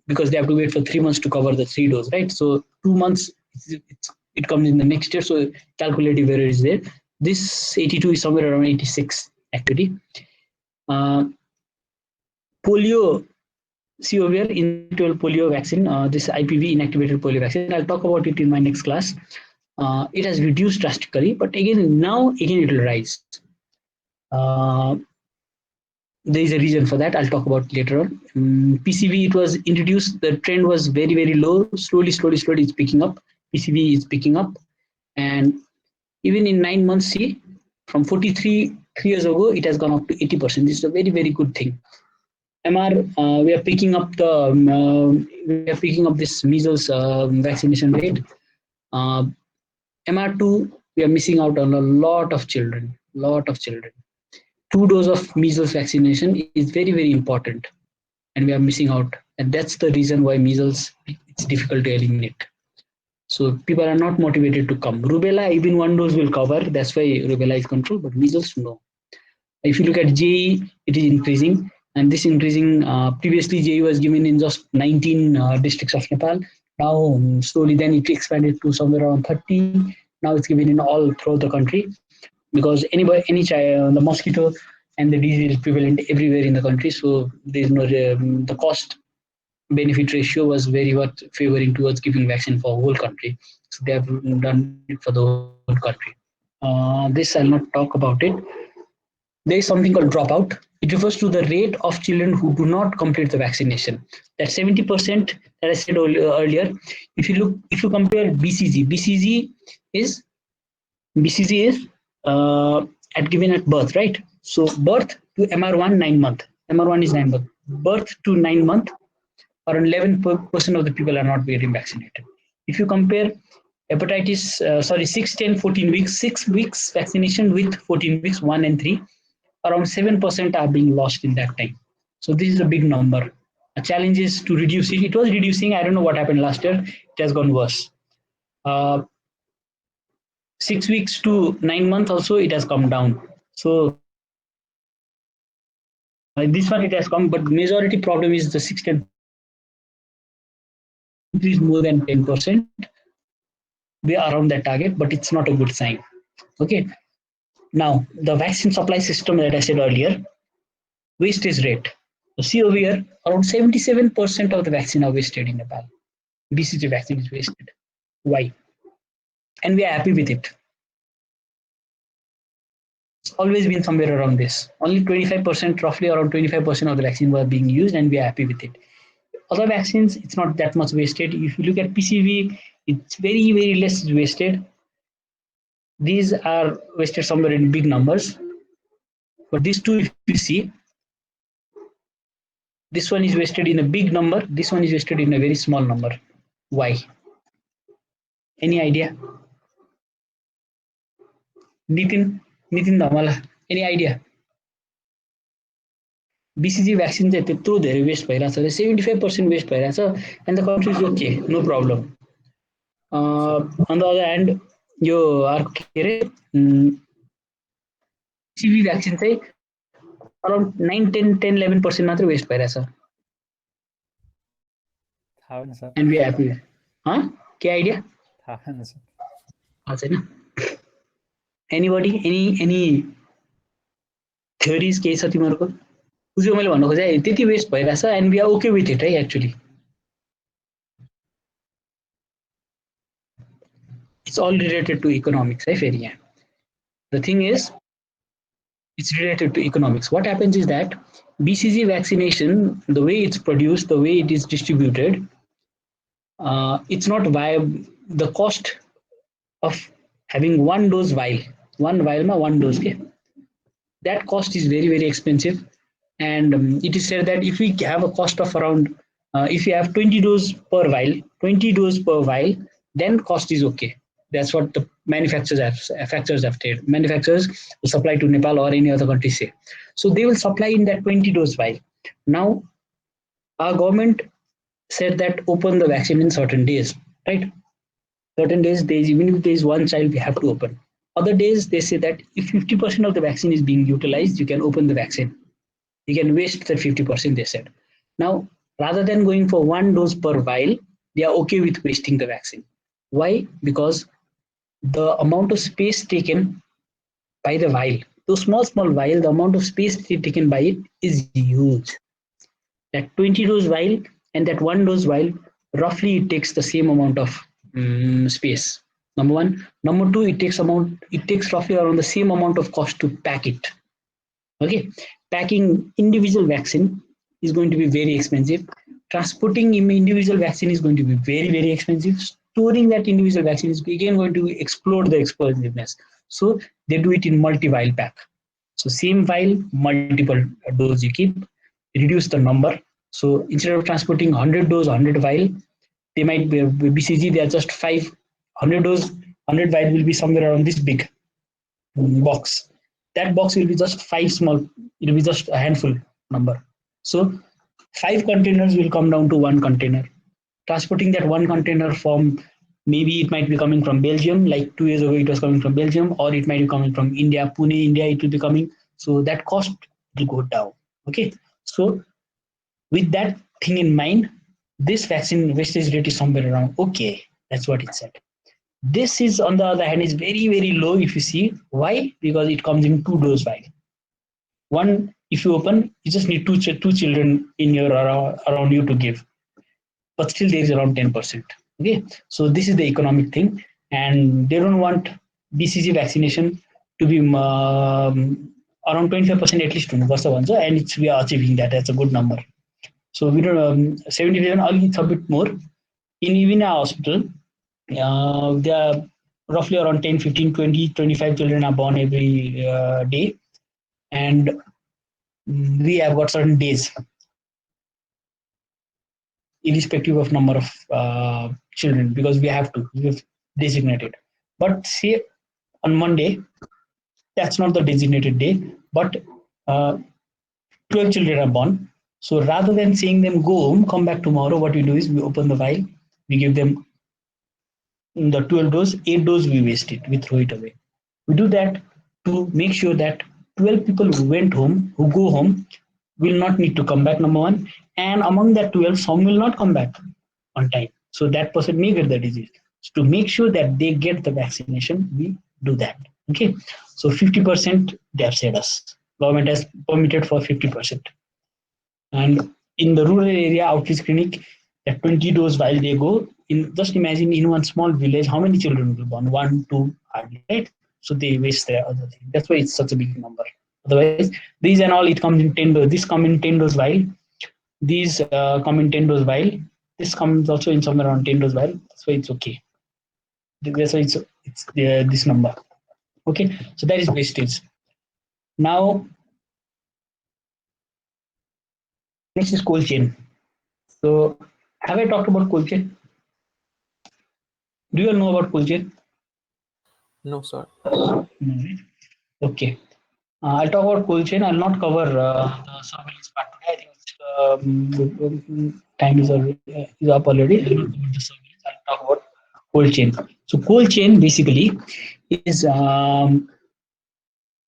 because they have to wait for 3 months to cover the 3 dose, right? So 2 months it comes in the next year, so calculative error is there. This 82 is somewhere around 86 actually. Polio, see over here, inactivated polio vaccine, this IPV, inactivated polio vaccine. I'll talk about it in my next class. It has reduced drastically, but again it will rise. There is a reason for that. I'll talk about later on. PCV, it was introduced. The trend was very, very low. Slowly, it's picking up. PCV is picking up, and even in 9 months, see, from 43 3 years ago, it has gone up to 80%. This is a very, very good thing. MR, we are picking up this measles vaccination rate. MR2, we are missing out on a lot of children. 2 doses of measles vaccination is very, very important, and we are missing out. And that's the reason why measles, it's difficult to eliminate. So people are not motivated to come. Rubella, even 1 dose will cover. That's why rubella is controlled, but measles, no. If you look at JE, it is increasing. And this increasing, previously JE was given in just 19 districts of Nepal. Now, slowly then it expanded to somewhere around 30. Now it's given in all throughout the country, because the mosquito and the disease is prevalent everywhere in the country. So there's no, the cost benefit ratio was very much favoring towards giving vaccine for whole country. So they have done it for the whole country. This I'll not talk about it. there is something called dropout. It refers to the rate of children who do not complete the vaccination. That 70% that I said earlier. If you compare BCG is at given at birth, right? So birth to MR1 9 month. MR1 is 9 month. Birth to 9 month, around 11% of the people are not getting vaccinated. If you compare hepatitis, 6, 10, 14 weeks, 6 weeks vaccination with 14 weeks, 1 and 3, around 7% are being lost in that time. So this is a big number. The challenge is to reduce it. It was reducing. I don't know what happened last year. It has gone worse. 6 weeks to 9 months also it has come down. So this one it has come, but majority problem is the 6 10 increase more than 10%. We are around that target, but it's not a good sign. Okay. Now the vaccine supply system that I said earlier, wastage rate. So see over here, around 77% of the vaccine are wasted in Nepal. BCG vaccine is wasted. Why? And we are happy with it. It's always been somewhere around this. Only 25%, roughly around 25% of the vaccine were being used, and we are happy with it. Other vaccines, it's not that much wasted. If you look at PCV, it's very, very less wasted. These are wasted somewhere in big numbers. But these two, if you see, this one is wasted in a big number. This one is wasted in a very small number. Why? Any idea? Nitin Dhamala, any idea? BCG vaccine चाहिँ त्यत्रो धेरै waste भइरहेछ, 75% waste भइरहेछ, and the country is okay, no problem. On the other hand, यो अर्को के अरे BCG vaccine चाहिँ around 9-10-11% मात्र वेस्ट भइरहेछ. And we are happy. के आइडिया? थाहा छैन. Anybody, any theories केही छ तिमीहरुको? बुझ्यो मैले भन्न खोजे त्यति वेस्ट भइरहेछ, and we are okay with it, right? Actually, it's all related to economics, right? Fair, yeah. The thing is, it's related to economics. What happens is that BCG vaccination, the way it's produced, the way it is distributed, it's not viable. The cost of having one dose vial, one dose, okay? That cost is very, very expensive. And it is said that if we have a cost of around, if you have 20 doses per vial, then cost is okay. That's what the manufacturers have said. Manufacturers will supply to Nepal or any other country say. So they will supply in that 20 dose vial. Now, our government said that open the vaccine in certain days, right? Certain days, even if there is one child, we have to open. Other days, they say that if 50% of the vaccine is being utilized, you can open the vaccine. You can waste the 50%, they said. Now, rather than going for one dose per vial, they are okay with wasting the vaccine. Why? Because the amount of space taken by the vial, those small vial, the amount of space taken by it is huge. That 20 dose vial and that one dose vial, roughly it takes the same amount of space. Number one. Number two, it takes roughly around the same amount of cost to pack it. Okay. Packing individual vaccine is going to be very expensive. Transporting individual vaccine is going to be very, very expensive. Storing that individual vaccine is again going to explode the explosiveness. So they do it in multi-vial pack. So same vial, multiple doses you keep, reduce the number. So instead of transporting 100 dose, 100 vial, they might be BCG, they are just 500 dose, 100 vial will be somewhere around this big box. That box will be just 5 small, it will be just a handful number. So 5 containers will come down to 1 container. Transporting that 1 container from, maybe it might be coming from Belgium, like 2 years ago it was coming from Belgium, or it might be coming from India, Pune, India, it will be coming. So that cost will go down. Okay. So with that thing in mind, this vaccine wastage rate is somewhere around, okay, that's what it said. This is, on the other hand, is very, very low if you see. Why? Because it comes in 2 dose vial. One, if you open, you just need two children in your around you to give. But still there is around 10%. Okay. So this is the economic thing. And they don't want BCG vaccination to be around 25% at least हुनुपर्छ भन्छ, and it's we are achieving that. That's a good number. So we don't 70% only. It's a bit more. In even our hospital, there are roughly around 10, 15, 20, 25 children are born every day, and we have got certain days, irrespective of number of children, because we have designated. But say on Monday, that's not the designated day, but 12 children are born. So rather than saying them go home, come back tomorrow, what we do is we open the file, we give them the 12 dose, 8 dose we waste it, we throw it away. We do that to make sure that 12 people who went home, who go home, will not need to come back, number one. And among that 12, some will not come back on time. So that person may get the disease. So to make sure that they get the vaccination, we do that. Okay. So 50% they have said us. Government has permitted for 50%. And in the rural area, outreach clinic, at 20 dose while they go, just imagine in one small village, how many children will be born? 1, 2, hardly, right? So they waste their other thing. That's why it's such a big number. Otherwise, these and all, it comes in 10 dose. This come in 10 dose vial. These come in 10 dose vial. This comes also in somewhere around 10 dose vial. That's why it's okay. That's why it's this number. Okay, so that is wastage. Now, next is cold chain. So, have I talked about cold chain? Do you all know about cold chain? No, sir. Okay. I'll talk about cold chain. I'll not cover the surveillance part today. I think time is up already. I'll not cover the surveillance. I'll talk about cold chain. So cold chain basically is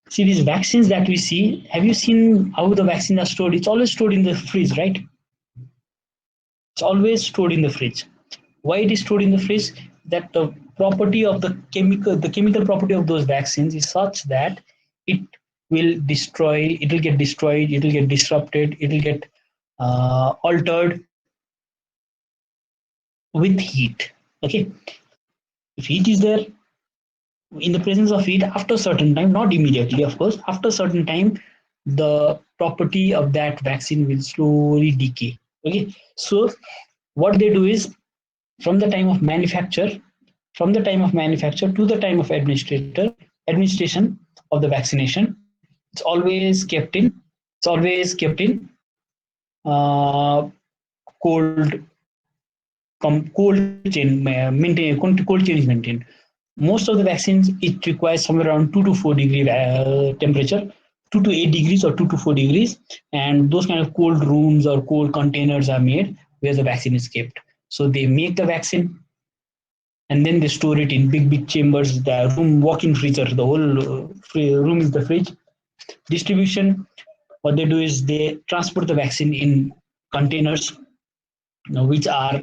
see these vaccines that we see. Have you seen how the vaccines are stored? It's always stored in the fridge, right? It's always stored in the fridge. Why it is stored in the fridge? That the property of the chemical property of those vaccines is such that it will destroy, it will get destroyed, it will get disrupted, it will get altered with heat. Okay, if heat is there, in the presence of heat, after a certain time, not immediately, of course, after a certain time, the property of that vaccine will slowly decay. Okay, so what they do is from the time of manufacture to the time of administration of the vaccination, it's always kept in cold chain maintain cold chain is maintained. Most of the vaccines, it requires somewhere around 2 to 4 degree temperature, 2 to 8 degrees or 2 to 4 degrees, and those kind of cold rooms or cold containers are made where the vaccine is kept. So they make the vaccine and then they store it in big chambers. The room, walk-in freezer, the whole room is the fridge. Distribution, what they do is they transport the vaccine in containers which are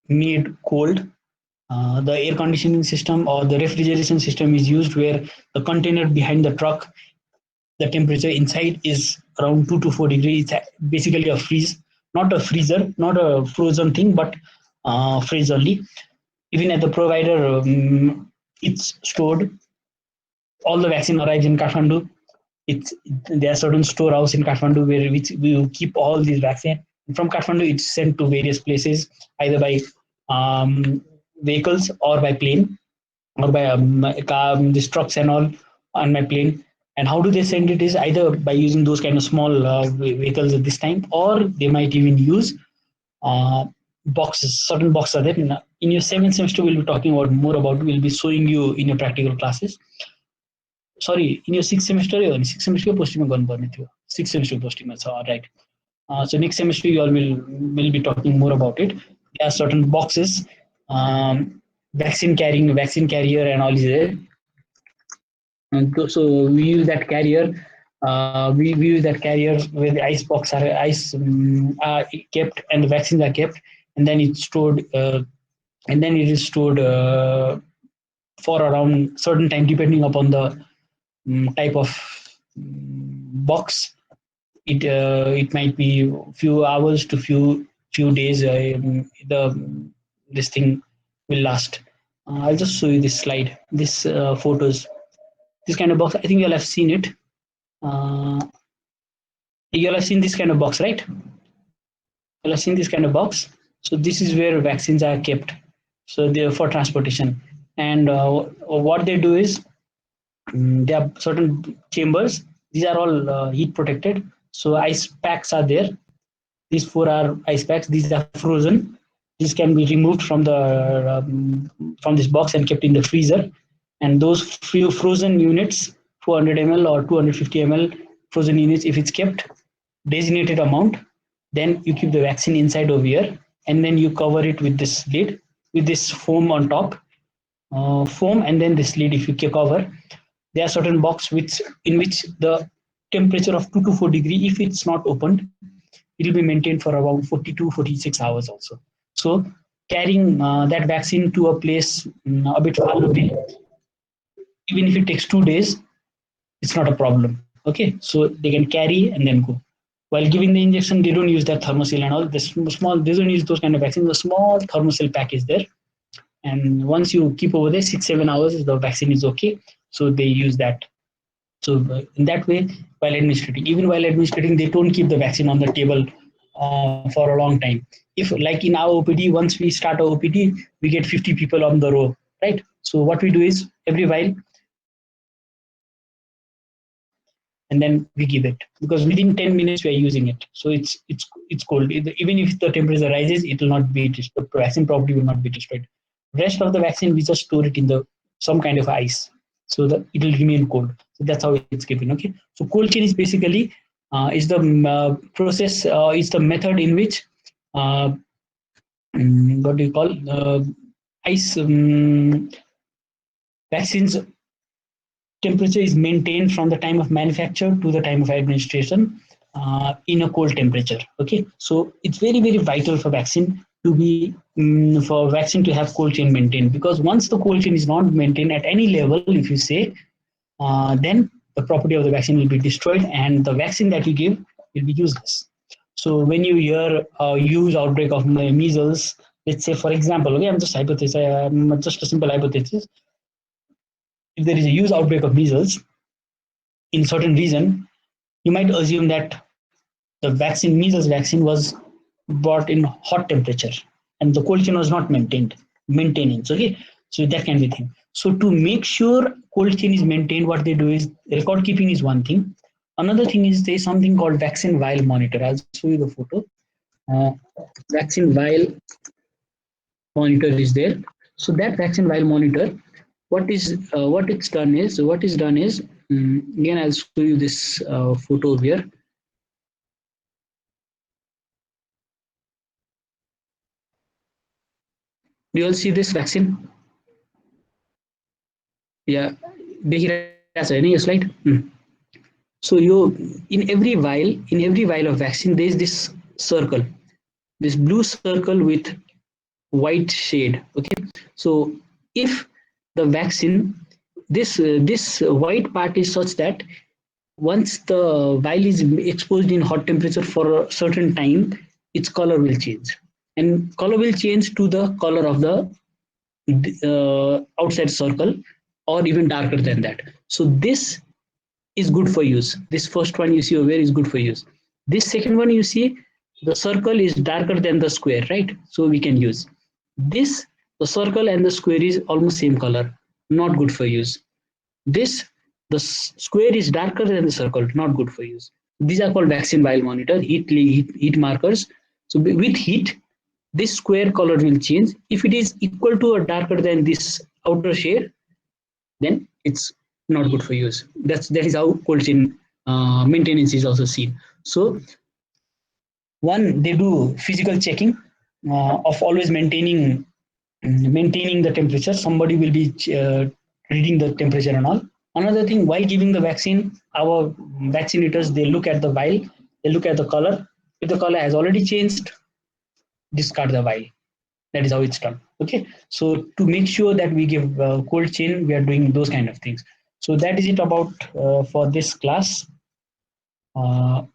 made cold. The air conditioning system or the refrigeration system is used where the container behind the truck, the temperature inside is around 2 to 4 degrees. It's basically a freeze, not a freezer, not a frozen thing, but freeze only. Even at the provider, it's stored. All the vaccine arrives in Kathmandu. There are certain storehouse in Kathmandu where which we keep all these vaccine. From Kathmandu, it's sent to various places, either by vehicles or by plane or by these trucks and all on my plane. And how do they send it is either by using those kind of small vehicles at this time, or they might even use boxes. Certain boxes are there. In your 7th semester, we'll be talking about more about. We'll be showing you in your practical classes. Sorry, in your 6th semester, 6th semester posting ma गर्नुपर्ने थियो. 6th semester posting ma छ, right? So next semester you all will be talking more about it. There are certain boxes, vaccine carrier and all is there. And so we use that carrier. We use that carrier where the ice box are kept and the vaccines are kept, and then it's stored. And then it is stored for around certain time, depending upon the type of box. It might be few hours to few days. This thing will last. I'll just show you this slide. This photos. This kind of box. I think you'll have seen it. You all have seen this kind of box, right? You all have seen this kind of box. So this is where vaccines are kept. So they're for transportation. And what they do is there are certain chambers. These are all heat protected. So ice packs are there. These four are ice packs. These are frozen. These can be removed from this box and kept in the freezer. And those few frozen units, 400 ml or 250 ml frozen units, if it's kept designated amount, then you keep the vaccine inside over here, and then you cover it with this lid, with this foam on top, foam, and then this lid. If you cover, there are certain box in which the temperature of 2 to 4 degree, if it's not opened, it will be maintained for around 42 46 hours also. So carrying that vaccine to a place a bit far away, even if it takes 2 days, it's not a problem. Okay, so they can carry and then go. While giving the injection, they don't use that thermosil and all. They don't use those kind of vaccines. The small thermosil pack is there, and once you keep over there 6-7 hours, the vaccine is okay. So they use that. So in that way, while administrating, they don't keep the vaccine on the table for a long time. If like in our OPD, once we start our OPD, we get 50 people on the row, right? So what we do is every while and then we give it, because within 10 minutes we are using it. So it's cold. Even if the temperature rises, it will not be destroyed. The vaccine probably will not be destroyed. Rest of the vaccine, we just store it in the some kind of ice so that it will remain cold. So that's how it's given. Okay. So cold chain is basically is the process, is the method in which what do you call ice vaccines temperature is maintained from the time of manufacture to the time of administration in a cold temperature. Okay, so it's very vital for vaccine to be for vaccine to have cold chain maintained, because once the cold chain is not maintained at any level, if you say, then the property of the vaccine will be destroyed and the vaccine that you give will be useless. So when you hear huge outbreak of measles, let's say for example, okay, I'm just just a simple hypothesis. If there is a huge outbreak of measles in certain region, you might assume that the measles vaccine was brought in hot temperature and the cold chain was not maintenance. Okay, so that can be thing. So to make sure cold chain is maintained, what they do is record keeping is one thing. Another thing is there's something called vaccine vial monitor. I'll show you the photo. Vaccine vial monitor is there. So that vaccine vial monitor, what is done is again I'll show you this photo here. Do you all see this vaccine? Yeah, your slide. So in every vial of vaccine, there is this circle, this blue circle with white shade. Okay, so if the vaccine, this white part is such that once the vial is exposed in hot temperature for a certain time, its color will change, and color will change to the color of the outside circle, or even darker than that. So this is good for use. This first one you see over here is good for use. This second one you see, the circle is darker than the square, right? So we can use this. The circle and the square is almost same color, not good for use. This, the square is darker than the circle, not good for use. These are called vaccine vial monitor, heat markers. So with heat, this square color will change. If it is equal to or darker than this outer shade, then it's not good for use. That is how cold chain maintenance is also seen. So one, they do physical checking of always maintaining the temperature. Somebody will be reading the temperature and all. Another thing, while giving the vaccine, our vaccinators, they look at the vial, they look at the color. If the color has already changed, discard the vial. That is how it's done. Okay, so to make sure that we give cold chain, we are doing those kind of things. So that is it about for this class. Now